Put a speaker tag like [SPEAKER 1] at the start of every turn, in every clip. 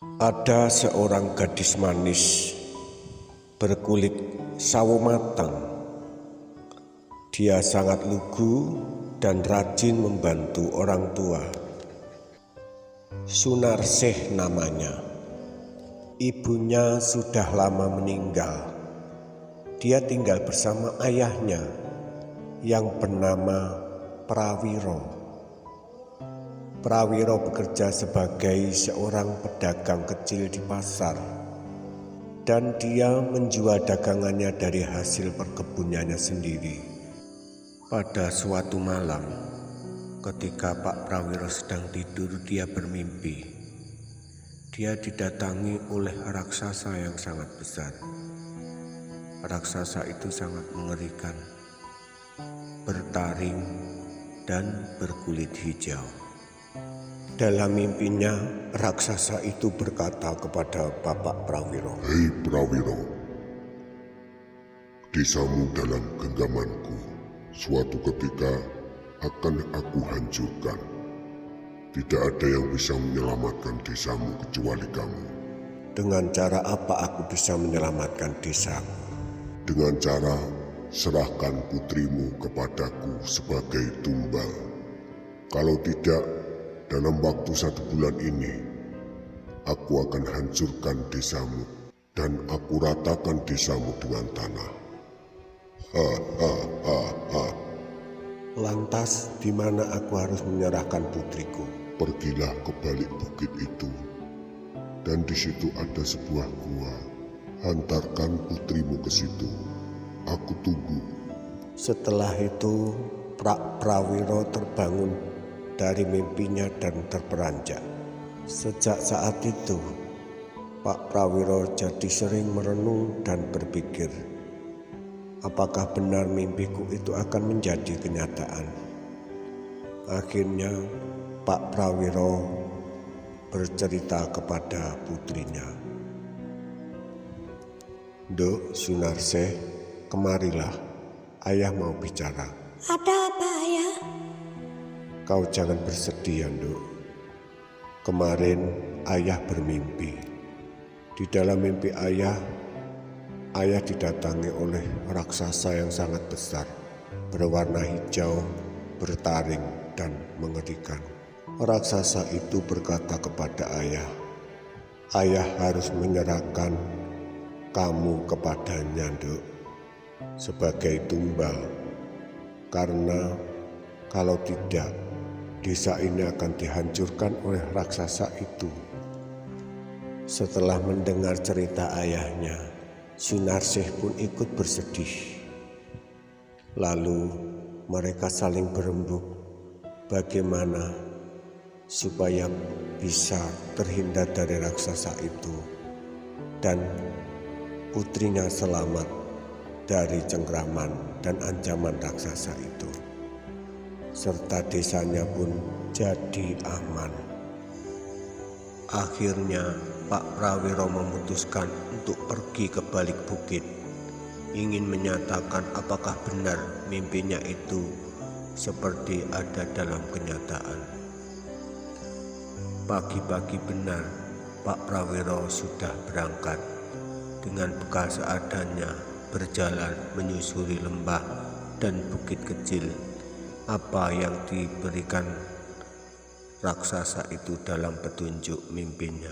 [SPEAKER 1] Ada seorang gadis manis berkulit sawo matang. Dia sangat lugu dan rajin membantu orang tua. Sunarsih namanya. Ibunya sudah lama meninggal. Dia tinggal bersama ayahnya yang bernama Prawiro. Prawiro bekerja sebagai seorang pedagang kecil di pasar, dan dia menjual dagangannya dari hasil perkebunannya sendiri. Pada suatu malam, ketika Pak Prawiro sedang tidur, dia bermimpi. Dia didatangi oleh raksasa yang sangat besar. Raksasa itu sangat mengerikan, bertaring dan berkulit hijau. Dalam mimpinya, raksasa itu berkata kepada Bapak Prawiro,
[SPEAKER 2] "Hei Prawiro, desamu dalam genggamanku suatu ketika akan aku hancurkan. Tidak ada yang bisa menyelamatkan desamu kecuali kamu."
[SPEAKER 1] "Dengan cara apa aku bisa menyelamatkan desaku?"
[SPEAKER 2] "Dengan cara serahkan putrimu kepadaku sebagai tumbal. Kalau tidak, dalam waktu 1 bulan ini, aku akan hancurkan desamu dan aku ratakan desamu dengan tanah."
[SPEAKER 1] "Lantas di mana aku harus menyerahkan putriku?"
[SPEAKER 2] "Pergilah ke balik bukit itu, dan di situ ada sebuah gua. Hantarkan putrimu ke situ. Aku tunggu."
[SPEAKER 1] Setelah itu, Pak Prawiro terbangun dari mimpinya dan terperanjak. Sejak saat itu, Pak Prawiro jadi sering merenung dan berpikir, apakah benar mimpiku itu akan menjadi kenyataan? Akhirnya, Pak Prawiro bercerita kepada putrinya, "Nduk Sunarsih, kemarilah, ayah mau bicara."
[SPEAKER 3] "Ada apa, Ayah?"
[SPEAKER 1] "Kau jangan bersedih ya, Nduk. Kemarin ayah bermimpi. Di dalam mimpi ayah didatangi oleh raksasa yang sangat besar, berwarna hijau, bertaring, dan mengerikan. Raksasa itu berkata kepada ayah harus menyerahkan kamu kepadanya, Nduk, sebagai tumbal, karena kalau tidak, desa ini akan dihancurkan oleh raksasa itu." Setelah mendengar cerita ayahnya, Sunarsih pun ikut bersedih. Lalu mereka saling berembuk bagaimana supaya bisa terhindar dari raksasa itu dan putrinya selamat dari cengkraman dan ancaman raksasa itu, serta desanya pun jadi aman. Akhirnya Pak Prawiro memutuskan untuk pergi ke balik bukit, ingin menyatakan apakah benar mimpinya itu seperti ada dalam kenyataan. Pagi-pagi benar, Pak Prawiro sudah berangkat dengan bekal seadanya, berjalan menyusuri lembah dan bukit kecil apa yang diberikan raksasa itu dalam petunjuk mimpinya.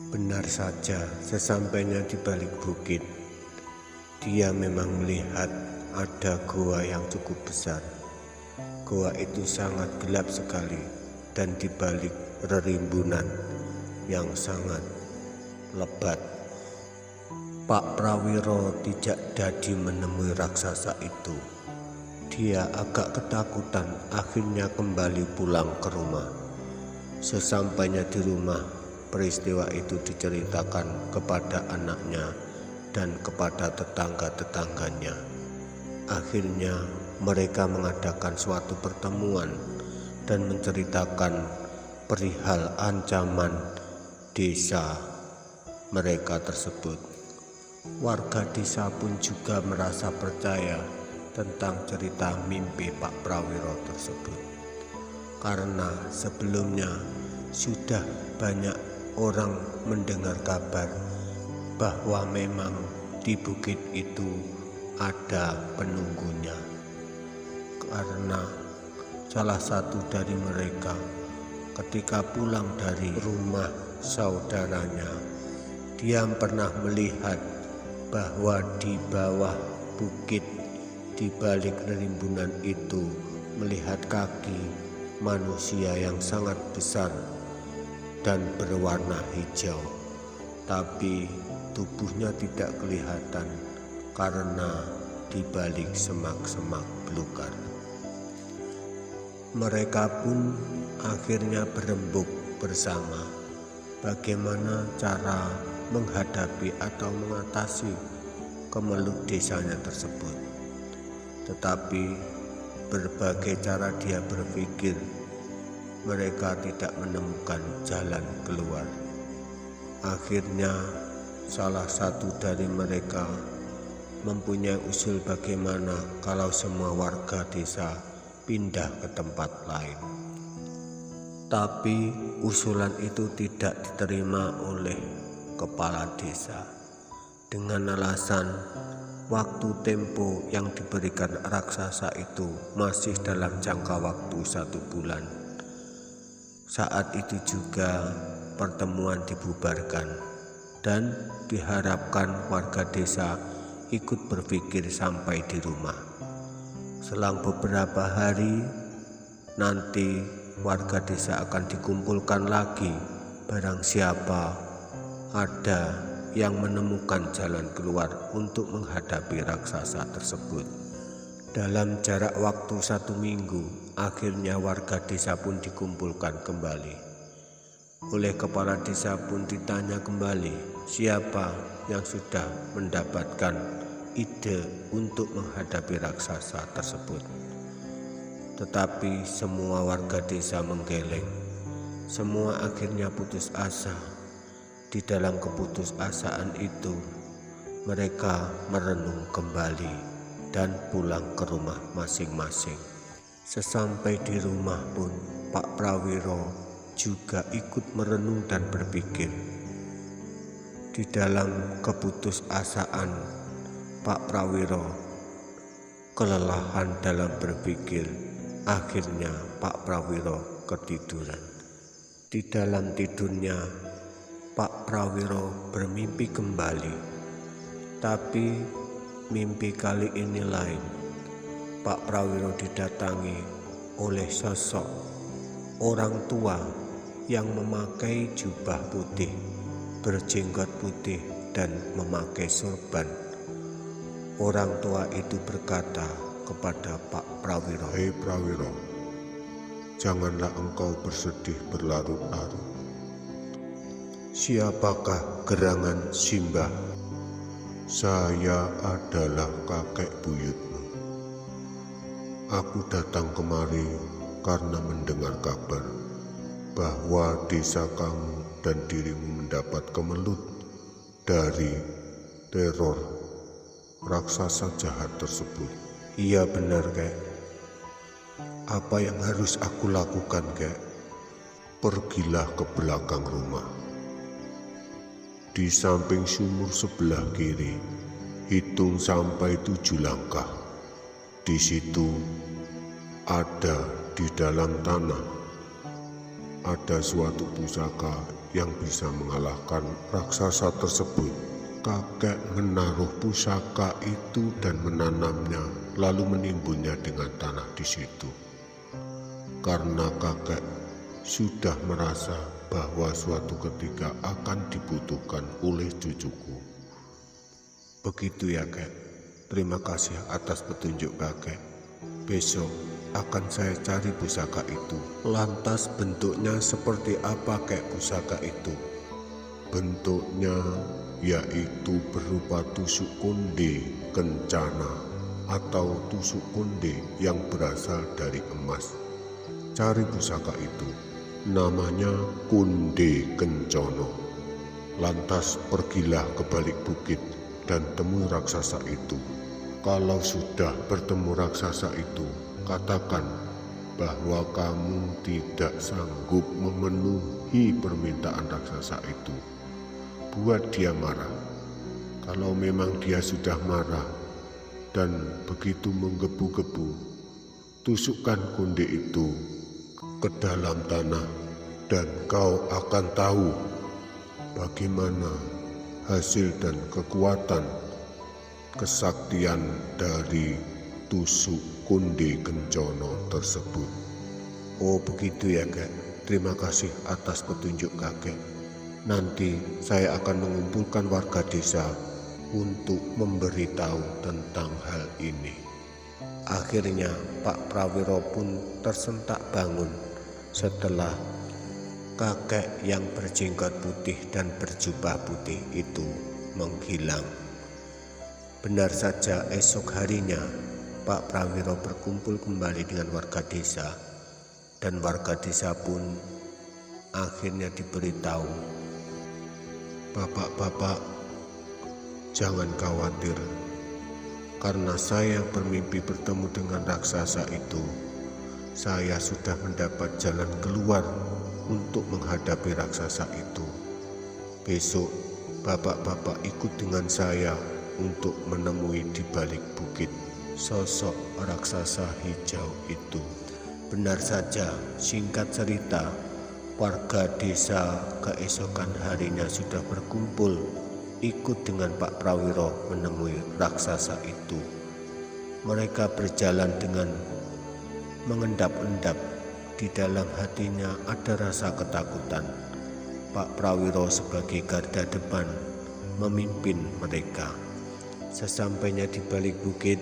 [SPEAKER 1] Benar saja, sesampainya di balik bukit, dia memang melihat ada goa yang cukup besar. Goa itu sangat gelap sekali dan di balik rerimbunan yang sangat lebat. Pak Prawiro tidak jadi menemui raksasa itu. Dia agak ketakutan, akhirnya kembali pulang ke rumah. Sesampainya di rumah, peristiwa itu diceritakan kepada anaknya dan kepada tetangga-tetangganya. Akhirnya mereka mengadakan suatu pertemuan dan menceritakan perihal ancaman desa mereka tersebut. Warga desa pun juga merasa percaya tentang cerita mimpi Pak Prawiro tersebut, karena sebelumnya sudah banyak orang mendengar kabar bahwa memang di bukit itu ada penunggunya, karena salah satu dari mereka ketika pulang dari rumah saudaranya, dia pernah melihat bahwa di bawah bukit di balik rimbunan itu melihat kaki manusia yang sangat besar dan berwarna hijau, tapi tubuhnya tidak kelihatan karena di balik semak-semak belukar. Mereka pun akhirnya berembuk bersama bagaimana cara menghadapi atau mengatasi kemelut desanya tersebut. Tetapi berbagai cara dia berpikir, mereka tidak menemukan jalan keluar. Akhirnya salah satu dari mereka mempunyai usul bagaimana kalau semua warga desa pindah ke tempat lain. Tapi usulan itu tidak diterima oleh kepala desa dengan alasan waktu tempo yang diberikan raksasa itu masih dalam jangka waktu 1 bulan. Saat itu juga pertemuan dibubarkan dan diharapkan warga desa ikut berpikir sampai di rumah. Selang beberapa hari nanti warga desa akan dikumpulkan lagi, barang siapa ada yang menemukan jalan keluar untuk menghadapi raksasa tersebut. Dalam jarak waktu 1 minggu, akhirnya warga desa pun dikumpulkan kembali. Oleh kepala desa pun ditanya kembali siapa yang sudah mendapatkan ide untuk menghadapi raksasa tersebut. Tetapi semua warga desa menggeleng. Semua akhirnya putus asa. Di dalam keputusasaan itu, mereka merenung kembali dan pulang ke rumah masing-masing. Sesampai di rumah pun, Pak Prawiro juga ikut merenung dan berpikir. Di dalam keputusasaan, Pak Prawiro kelelahan dalam berpikir. Akhirnya Pak Prawiro ketiduran. Di dalam tidurnya, Pak Prawiro bermimpi kembali. Tapi mimpi kali ini lain. Pak Prawiro didatangi oleh sosok orang tua yang memakai jubah putih, berjenggot putih dan memakai sorban. Orang tua itu berkata kepada Pak Prawiro,
[SPEAKER 2] "Hei Prawiro, janganlah engkau bersedih berlarut-larut.
[SPEAKER 1] siapakah gerangan Simbah?
[SPEAKER 2] Saya adalah kakek buyutmu. Aku datang kemari karena mendengar kabar bahwa desa kamu dan dirimu mendapat kemelut dari teror raksasa jahat tersebut."
[SPEAKER 1] Iya benar, Kek. Apa yang harus aku lakukan, Kek?
[SPEAKER 2] Pergilah ke belakang rumah. Di samping sumur sebelah kiri, hitung sampai 7 langkah. Di situ ada di dalam tanah, ada suatu pusaka yang bisa mengalahkan raksasa tersebut. Kakek menaruh pusaka itu dan menanamnya, lalu menimbunnya dengan tanah di situ. Karena kakek sudah merasa bahwa suatu ketika akan dibutuhkan oleh cucuku.
[SPEAKER 1] Begitu ya, Kek. Terima kasih atas petunjuk kakek. Besok akan saya cari pusaka itu. Lantas bentuknya seperti apa, Kek, pusaka itu?
[SPEAKER 2] Bentuknya yaitu berupa tusuk konde kencana atau tusuk konde yang berasal dari emas. Cari pusaka itu, namanya Konde Kencono. Lantas pergilah ke balik bukit dan temui raksasa itu. Kalau sudah bertemu raksasa itu, katakan
[SPEAKER 1] bahwa kamu tidak sanggup memenuhi permintaan raksasa itu. Buat dia marah. Kalau memang dia sudah marah dan begitu menggebu-gebu, tusukkan konde itu ke dalam tanah dan kau akan tahu bagaimana hasil dan kekuatan kesaktian dari tusuk konde kencono tersebut. Oh begitu ya kek, terima kasih atas petunjuk kakek. Nanti saya akan mengumpulkan warga desa untuk memberitahu tentang hal ini. Akhirnya Pak Prawiro pun tersentak bangun setelah kakek yang berjenggot putih dan berjubah putih itu menghilang. Benar saja esok harinya Pak Prawiro berkumpul kembali dengan warga desa, dan warga desa pun akhirnya diberitahu, "Bapak-bapak, jangan khawatir, karena saya bermimpi bertemu dengan raksasa itu. Saya sudah mendapat jalan keluar untuk menghadapi raksasa itu. Besok bapak-bapak ikut dengan saya untuk menemui di balik bukit sosok raksasa hijau itu." Benar saja, singkat cerita, warga desa keesokan harinya sudah berkumpul ikut dengan Pak Prawiro menemui raksasa itu. Mereka berjalan dengan mengendap-endap. Di dalam hatinya ada rasa ketakutan. Pak Prawiro sebagai garda depan memimpin mereka. Sesampainya di balik bukit,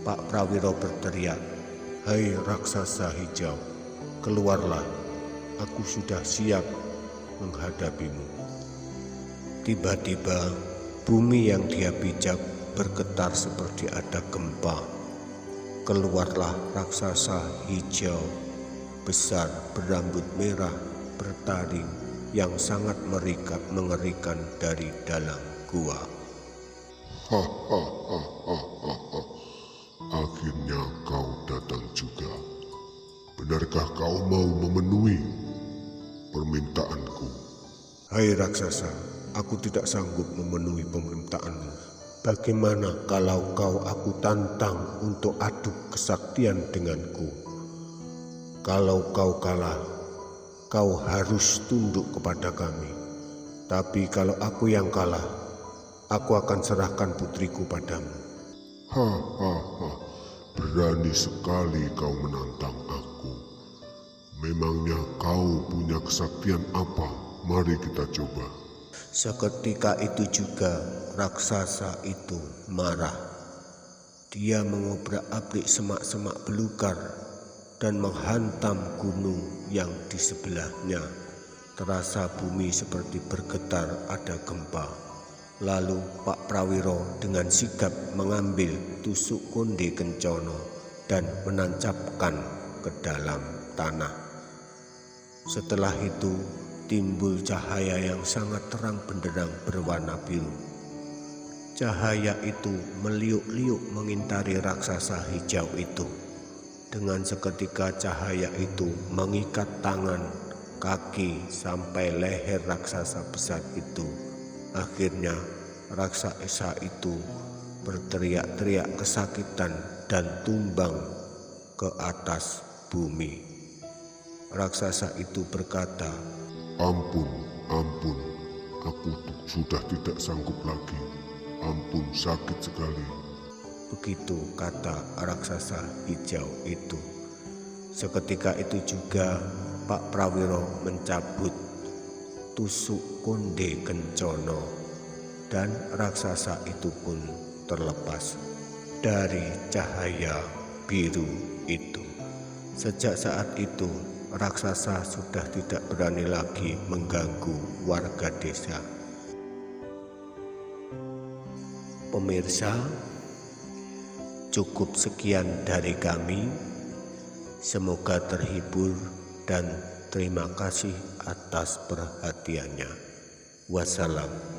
[SPEAKER 1] Pak Prawiro berteriak, "Hai raksasa hijau, keluarlah, aku sudah siap menghadapimu." Tiba-tiba bumi yang dia pijak bergetar seperti ada gempa. Keluarlah raksasa hijau besar berambut merah bertaring yang sangat mengerikan dari dalam gua.
[SPEAKER 2] Akhirnya kau datang juga. Benarkah kau mau memenuhi permintaanku?
[SPEAKER 1] Hai raksasa, aku tidak sanggup memenuhi permintaanmu. Bagaimana kalau aku tantang untuk adu kesaktian denganku? Kalau kau kalah, kau harus tunduk kepada kami. Tapi kalau aku yang kalah, aku akan serahkan putriku padamu.
[SPEAKER 2] Berani sekali kau menantang aku. Memangnya kau punya kesaktian apa? Mari kita coba.
[SPEAKER 1] Seketika itu juga raksasa itu marah. Dia mengobrak-abrik semak-semak belukar dan menghantam gunung yang di sebelahnya. Terasa bumi seperti bergetar ada gempa. Lalu Pak Prawiro dengan sigap mengambil tusuk konde kencono dan menancapkan ke dalam tanah. Setelah itu timbul cahaya yang sangat terang benderang berwarna biru. Cahaya itu meliuk-liuk mengintari raksasa hijau itu. Dengan seketika cahaya itu mengikat tangan, kaki sampai leher raksasa besar itu. Akhirnya raksasa itu berteriak-teriak kesakitan dan tumbang ke atas bumi. Raksasa itu berkata,
[SPEAKER 2] Ampun, aku sudah tidak sanggup lagi. Ampun, sakit sekali."
[SPEAKER 1] Begitu kata raksasa hijau itu. Seketika itu juga Pak Prawiro mencabut tusuk konde kencono dan raksasa itu pun terlepas dari cahaya biru itu. Sejak saat itu raksasa sudah tidak berani lagi mengganggu warga desa. Pemirsa, cukup sekian dari kami. Semoga terhibur dan terima kasih atas perhatiannya. Wassalam.